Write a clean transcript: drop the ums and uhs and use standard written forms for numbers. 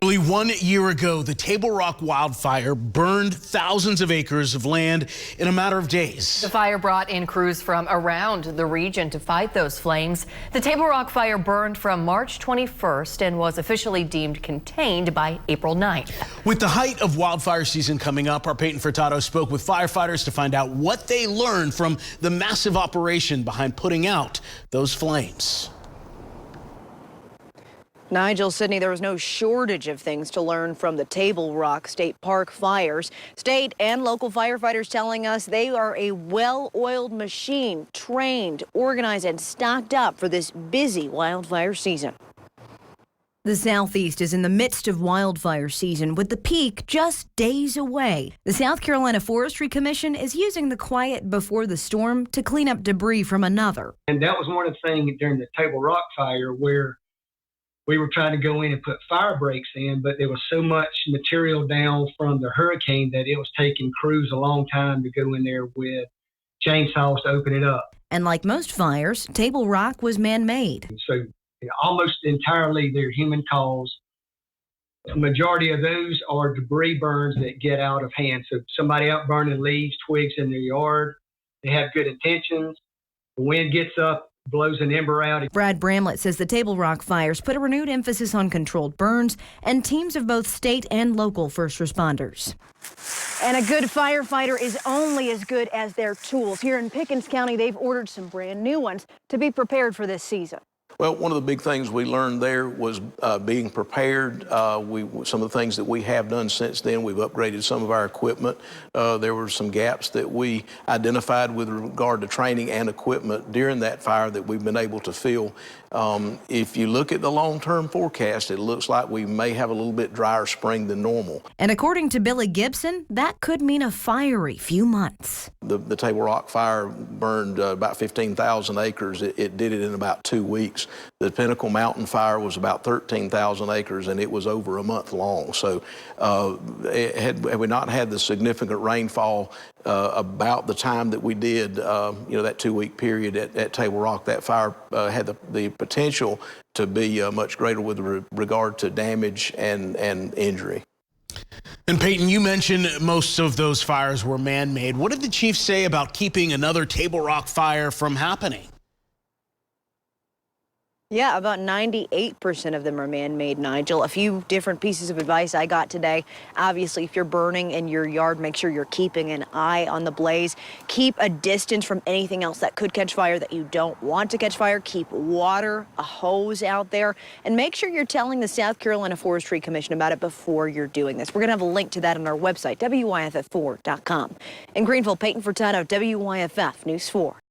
Nearly 1 year ago, the Table Rock wildfire burned thousands of acres of land in a matter of days. The fire brought in crews from around the region to fight those flames. The Table Rock fire burned from March 21st and was officially deemed contained by April 9th. With the height of wildfire season coming up, our Peyton Furtado spoke with firefighters to find out what they learned from the massive operation behind putting out those flames. Nigel, Sydney, there was no shortage of things to learn from the Table Rock State Park fires. State and local firefighters telling us they are a well-oiled machine, trained, organized, and stocked up for this busy wildfire season. The Southeast is in the midst of wildfire season, with the peak just days away. The South Carolina Forestry Commission is using the quiet before the storm to clean up debris from another. And that was one of the things during the Table Rock fire where we were trying to go in and put fire breaks in, but there was so much material down from the hurricane that it was taking crews a long time to go in there with chainsaws to open it up. And like most fires, Table Rock was man-made. So almost entirely they're human caused. The majority of those are debris burns that get out of hand. So somebody out burning leaves, twigs in their yard, they have good intentions. The wind gets up, blows an ember out. Brad Bramlett says the Table Rock fires put a renewed emphasis on controlled burns and teams of both state and local first responders. And a good firefighter is only as good as their tools. Here in Pickens County, they've ordered some brand new ones to be prepared for this season. Well, one of the big things we learned there was being prepared. Some of the things that we have done since then, we've upgraded some of our equipment. There were some gaps that we identified with regard to training and equipment during that fire that we've been able to fill. If you look at the long-term forecast, it looks like we may have a little bit drier spring than normal. And according to Billy Gibson, that could mean a fiery few months. The Table Rock fire burned about 15,000 acres. It did it in about 2 weeks. The Pinnacle Mountain fire was about 13,000 acres, and it was over a month long. So had we not had the significant rainfall about the time that we did, that 2-week period at Table Rock, that fire had the potential to be much greater with regard to damage and injury. And Peyton, you mentioned most of those fires were man-made. What did the chief say about keeping another Table Rock fire from happening? Yeah, about 98% of them are man-made, Nigel. A few different pieces of advice I got today. Obviously, if you're burning in your yard, make sure you're keeping an eye on the blaze. Keep a distance from anything else that could catch fire that you don't want to catch fire. Keep water, a hose out there, and make sure you're telling the South Carolina Forestry Commission about it before you're doing this. We're going to have a link to that on our website, WYFF4.com. In Greenville, Peyton Furtado, WYFF News 4.